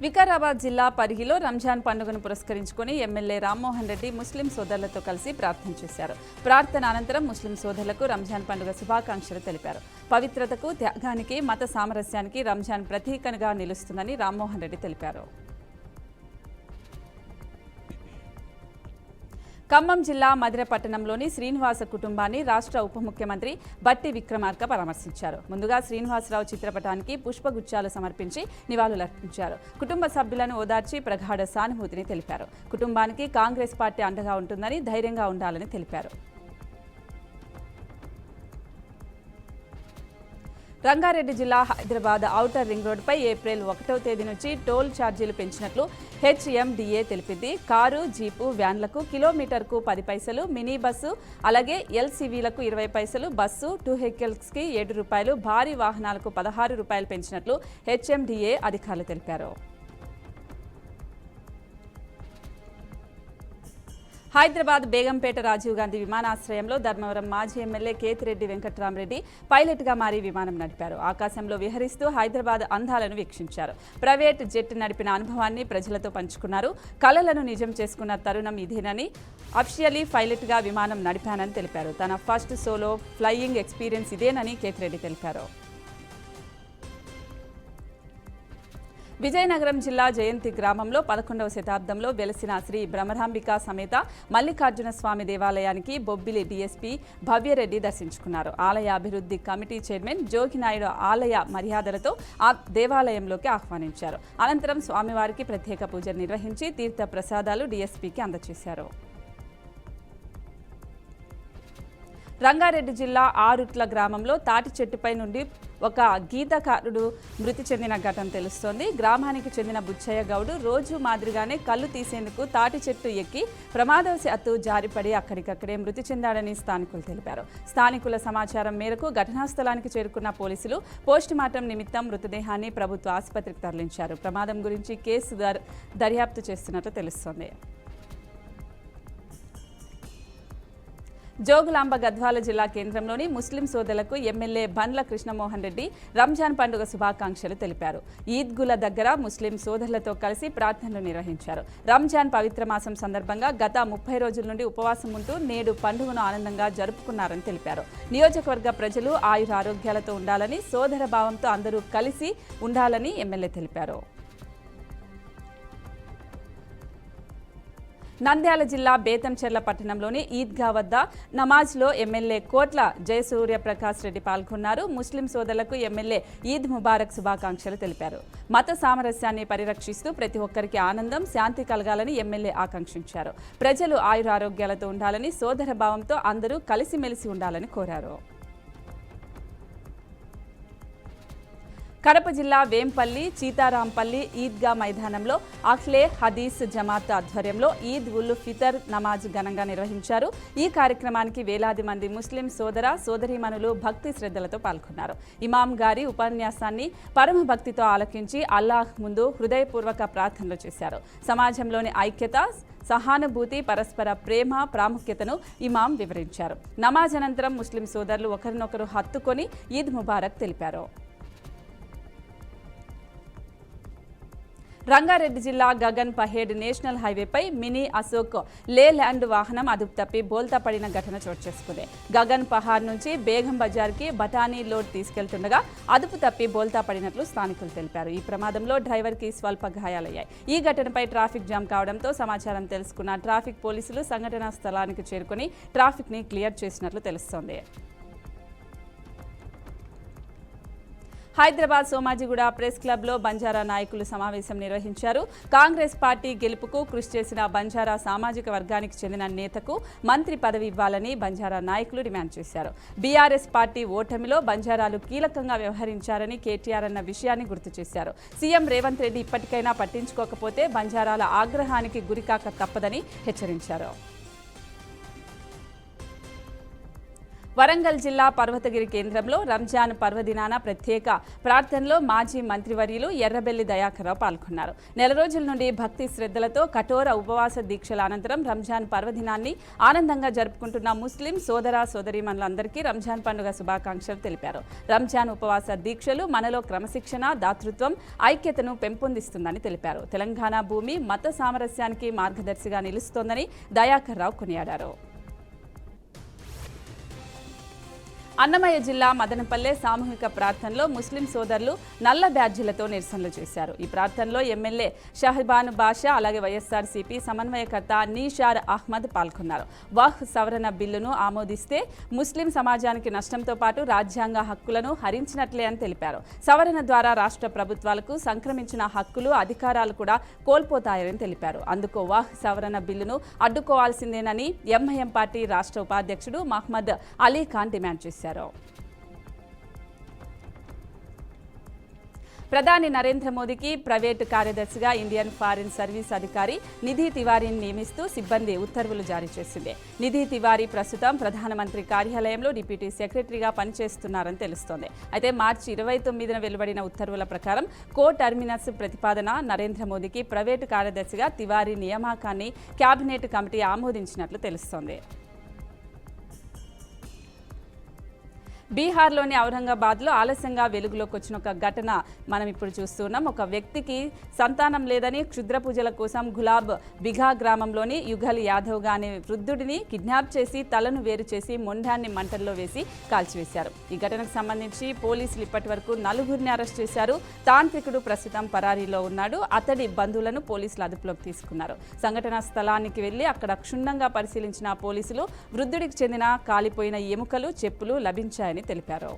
వికారాబాద్ జిల్లా పరిగిలో రంజాన్ పండుగను పురస్కరించుకుని ఎమ్మెల్యే రామ్మోహన్ రెడ్డి ముస్లిం సోదరులతో కలిసి ప్రార్థన చేశారు. ప్రార్థన అనంతరం ముస్లిం సోదరులకు రంజాన్ పండుగ శుభాకాంక్షలు తెలిపారు. పవిత్రతకు, త్యాగానికి, మత సామరస్యానికి రంజాన్ ప్రతీకగా నిలుస్తుందని రామ్మోహన్ రెడ్డి తెలిపారు. ఖమ్మం జిల్లా మధిర పట్టణంలోని శ్రీనివాస కుటుంబాన్ని రాష్ట్ర ఉప ముఖ్యమంత్రి బట్టి విక్రమార్క పరామర్శించారు. ముందుగా శ్రీనివాసరావు చిత్రపటానికి పుష్పగుచ్చాలు సమర్పించి నివాళులర్పించారు. కుటుంబ సభ్యులను ఓదార్చి ప్రగాఢ సానుభూతిని తెలిపారు. కుటుంబానికి కాంగ్రెస్ పార్టీ అండగా ఉంటుందని, ధైర్యంగా ఉండాలని తెలిపారు. రంగారెడ్డి జిల్లా హైదరాబాద్ ఔటర్ రింగ్ రోడ్డుపై ఏప్రిల్ 1వ తేదీ నుంచి టోల్ ఛార్జీలు పెంచినట్లు హెచ్ఎండిఏ తెలిపింది. కారు, జీపు, వ్యాన్లకు కిలోమీటర్కు 10 పైసలు, మినీ బస్సు అలాగే ఎల్సీవీలకు 20 పైసలు, బస్సు, 2 వెహికల్స్కి 7 రూపాయలు, భారీ వాహనాలకు 16 రూపాయలు పెంచినట్లు హెచ్ఎండిఏ అధికారులు తెలిపారు. హైదరాబాద్ బేగంపేట రాజీవ్ గాంధీ విమానాశ్రయంలో ధర్మవరం మాజీ ఎమ్మెల్యే కేతిరెడ్డి వెంకట్రామరెడ్డి పైలట్గా మారి విమానం నడిపారు. ఆకాశంలో విహరిస్తూ హైదరాబాద్ అందాలను వీక్షించారు. ప్రైవేట్ జెట్ నడిపిన అనుభవాన్ని ప్రజలతో పంచుకున్నారు. కలలను నిజం చేసుకున్న తరుణం ఇదేనని, అఫిషియలీ పైలట్గా విమానం నడిపానని తెలిపారు. తన ఫస్ట్ సోలో ఫ్లయింగ్ ఎక్స్పీరియన్స్ ఇదేనని కేతిరెడ్డి తెలిపారు. విజయనగరం జిల్లా జయంతి గ్రామంలో 11వ శతాబ్దంలో వెలసిన శ్రీ బ్రహ్మరాంబిక సమేత మల్లికార్జున స్వామి దేవాలయానికి బొబ్బిలి డీఎస్పీ భవ్యరెడ్డి దర్శించుకున్నారు. ఆలయ అభివృద్ధి కమిటీ చైర్మన్ జోగినాయుడు ఆలయ మర్యాదలతో ఆ దేవాలయంలోకి ఆహ్వానించారు. అనంతరం స్వామివారికి ప్రత్యేక పూజలు నిర్వహించి తీర్థ ప్రసాదాలు డీఎస్పీకి అందజేశారు. రంగారెడ్డి జిల్లా ఆరుట్ల గ్రామంలో తాటి చెట్టుపై నుండి ఒక గీతకారుడు మృతి చెందిన ఘటన తెలుస్తోంది. గ్రామానికి చెందిన బుచ్చయ్య గౌడు రోజు మాదిరిగానే కళ్ళు తీసేందుకు తాటి చెట్టు ఎక్కి ప్రమాదవశాత్తు జారిపడి అక్కడికక్కడే మృతి చెందాడని స్థానికులు తెలిపారు. స్థానికుల సమాచారం మేరకు ఘటనా స్థలానికి చేరుకున్న పోలీసులు పోస్టుమార్టం నిమిత్తం మృతదేహాన్ని ప్రభుత్వ ఆసుపత్రికి తరలించారు. ప్రమాదం గురించి కేసు దర్యాప్తు చేస్తున్నట్లు తెలుస్తోంది. జోగులాంబ గద్వాల జిల్లా కేంద్రంలోని ముస్లిం సోదరులకు ఎమ్మెల్యే బండ్ల కృష్ణమోహన్ రెడ్డి రంజాన్ పండుగ శుభాకాంక్షలు తెలిపారు. ఈద్గుల దగ్గర ముస్లిం సోదరులతో కలిసి ప్రార్థనలు నిర్వహించారు. రంజాన్ పవిత్ర మాసం సందర్భంగా గత 30 రోజుల నుండి ఉపవాసం ఉంటూ నేడు పండుగను ఆనందంగా జరుపుకున్నారని తెలిపారు. నియోజకవర్గ ప్రజలు ఆయురారోగ్యాలతో ఉండాలని, సోదర భావంతో అందరూ కలిసి ఉండాలని ఎమ్మెల్యే తెలిపారు. నంద్యాల జిల్లా బేతంచెర్ల పట్టణంలోని ఈద్గా వద్ద నమాజ్లో ఎమ్మెల్యే కోట్ల జయసూర్యప్రకాష్ రెడ్డి పాల్గొన్నారు. ముస్లిం సోదరులకు ఎమ్మెల్యే ఈద్ ముబారక్ శుభాకాంక్షలు తెలిపారు. మత సామరస్యాన్ని పరిరక్షిస్తూ ప్రతి ఒక్కరికి ఆనందం, శాంతి కలగాలని ఎమ్మెల్యే ఆకాంక్షించారు. ప్రజలు ఆయురారోగ్యాలతో ఉండాలని, సోదర భావంతో అందరూ కలిసిమెలిసి ఉండాలని కోరారు. కడప జిల్లా వేంపల్లి సీతారాంపల్లి ఈద్గా మైదానంలో అఖ్లే హదీస్ జమాత్ ఆధ్వర్యంలో ఈద్ ఉల్ ఫితర్ నమాజ్ ఘనంగా నిర్వహించారు. ఈ కార్యక్రమానికి వేలాది మంది ముస్లిం సోదర సోదరీమణులు భక్తి శ్రద్ధలతో పాల్గొన్నారు. ఇమాం గారి ఉపన్యాసాన్ని పరమ భక్తితో ఆలకించి అల్లాహ్ ముందు హృదయపూర్వక ప్రార్థనలు చేశారు. సమాజంలోని ఐక్యత, సహానుభూతి, పరస్పర ప్రేమ ప్రాముఖ్యతను ఇమాం వివరించారు. నమాజ్ అనంతరం ముస్లిం సోదరులు ఒకరినొకరు హత్తుకొని ఈద్ ముబారక్ తెలిపారు. రంగారెడ్డి జిల్లా గగన్ పహేడ్ నేషనల్ హైవేపై మినీ అశోక్ లేల్యాండ్ వాహనం అదుపు తప్పి బోల్తా పడిన ఘటన చోటు చేసుకుంది. గగన్ పహాడ్ నుంచి బేగం బజార్కి బఠానీ లోడ్ తీసుకెళ్తుండగా అదుపు తప్పి బోల్తా పడినట్లు స్థానికులు తెలిపారు. ఈ ప్రమాదంలో డ్రైవర్కి స్వల్ప గాయాలయ్యాయి. ఈ ఘటనపై ట్రాఫిక్ జామ్ కావడంతో సమాచారం తెలుసుకున్న ట్రాఫిక్ పోలీసులు సంఘటనా స్థలానికి చేరుకుని ట్రాఫిక్ని క్లియర్ చేసినట్లు తెలుస్తోంది. హైదరాబాద్ సోమాజిగూడ ప్రెస్ క్లబ్లో బంజారా నాయకులు సమావేశం నిర్వహించారు. కాంగ్రెస్ పార్టీ గెలుపుకు కృషి చేసిన బంజారా సామాజిక వర్గానికి చెందిన నేతకు మంత్రి పదవి ఇవ్వాలని బంజారా నాయకులు డిమాండ్ చేశారు. బీఆర్ఎస్ పార్టీ ఓటమిలో బంజారాలు కీలకంగా వ్యవహరించారని కేటీఆర్ అన్న విషయాన్ని గుర్తు చేశారు. సీఎం రేవంత్ రెడ్డి ఇప్పటికైనా పట్టించుకోకపోతే బంజారాల ఆగ్రహానికి గురికాక తప్పదని హెచ్చరించారు. వరంగల్ జిల్లా పర్వతగిరి కేంద్రంలో రంజాన్ పర్వదినాన ప్రత్యేక ప్రార్థనలో మాజీ మంత్రివర్యులు ఎర్రబెల్లి దయాకర్రావు పాల్గొన్నారు. నెల రోజుల నుండి భక్తి శ్రద్ధలతో కఠోర ఉపవాస దీక్షల అనంతరం రంజాన్ పర్వదినాన్ని ఆనందంగా జరుపుకుంటున్న ముస్లిం సోదర సోదరీమణులందరికీ రంజాన్ పండుగ శుభాకాంక్షలు తెలిపారు. రంజాన్ ఉపవాస దీక్షలు మనలో క్రమశిక్షణ, దాతృత్వం, ఐక్యతను పెంపొందిస్తుందని తెలిపారు. తెలంగాణ భూమి మత సామరస్యానికి మార్గదర్శిగా నిలుస్తోందని దయాకర్రావు కొనియాడారు. అన్నమయ్య జిల్లా మదనపల్లె సామూహిక ప్రార్థనలో ముస్లిం సోదరులు నల్ల బ్యాడ్జీలతో నిరసనలు చేశారు. ఈ ప్రార్థనలో ఎమ్మెల్యే షహబాన్ బాషా, అలాగే వైఎస్ఆర్సీపీ సమన్వయకర్త నీషార్ అహ్మద్ పాల్గొన్నారు. వక్ఫ్ సవరణ బిల్లును ఆమోదిస్తే ముస్లిం సమాజానికి నష్టంతో పాటు రాజ్యాంగ హక్కులను హరించినట్లే అని తెలిపారు. సవరణ ద్వారా రాష్ట్ర ప్రభుత్వాలకు సంక్రమించిన హక్కులు, అధికారాలు కూడా కోల్పోతాయని తెలిపారు. అందుకు వక్ఫ్ సవరణ బిల్లును అడ్డుకోవాల్సిందేనని ఎంఐఎం పార్టీ రాష్ట్ర ఉపాధ్యక్షుడు మహ్మద్ అలీ ఖాన్ డిమాండ్ చేశారు. ప్రధాని నరేంద్ర మోదీకి ప్రైవేటు కార్యదర్శిగా ఇండియన్ ఫారిన్ సర్వీస్ అధికారి నిధి తివారీని నియమిస్తూ సిబ్బంది ఉత్తర్వులు జారీ చేసింది. నిధి తివారీ ప్రస్తుతం ప్రధానమంత్రి కార్యాలయంలో డిప్యూటీ సెక్రటరీగా పనిచేస్తున్నారని తెలుస్తోంది. అయితే మార్చి 29న వెలువడిన ఉత్తర్వుల ప్రకారం కో టర్మినస్ ప్రతిపాదన నరేంద్ర మోదీకి ప్రైవేటు కార్యదర్శిగా తివారీ నియామకాన్ని కేబినెట్ కమిటీ ఆమోదించినట్లు తెలుస్తోంది. బీహార్లోని ఔరంగాబాద్లో ఆలస్యంగా వెలుగులోకి వచ్చిన ఒక ఘటన మనం ఇప్పుడు చూస్తున్నాం. ఒక వ్యక్తికి సంతానం లేదని క్షుద్ర పూజల కోసం గులాబ్ బిఘా గ్రామంలోని యుగల్ యాదవ్ అనే వృద్ధుడిని కిడ్నాప్ చేసి తలను వేరు చేసి మొండాన్ని మంటల్లో వేసి కాల్చివేశారు. ఈ ఘటనకు సంబంధించి పోలీసులు ఇప్పటి వరకు 4గురిని అరెస్ట్ చేశారు. తాంత్రికుడు ప్రస్తుతం పరారీలో ఉన్నాడు. అతడి బంధువులను పోలీసులు అదుపులోకి తీసుకున్నారు. సంఘటనా స్థలానికి వెళ్లి అక్కడ క్షుణ్ణంగా పరిశీలించిన పోలీసులు వృద్ధుడికి చెందిన కాలిపోయిన ఎముకలు, చెప్పులు లభించాయని తెలిపారు.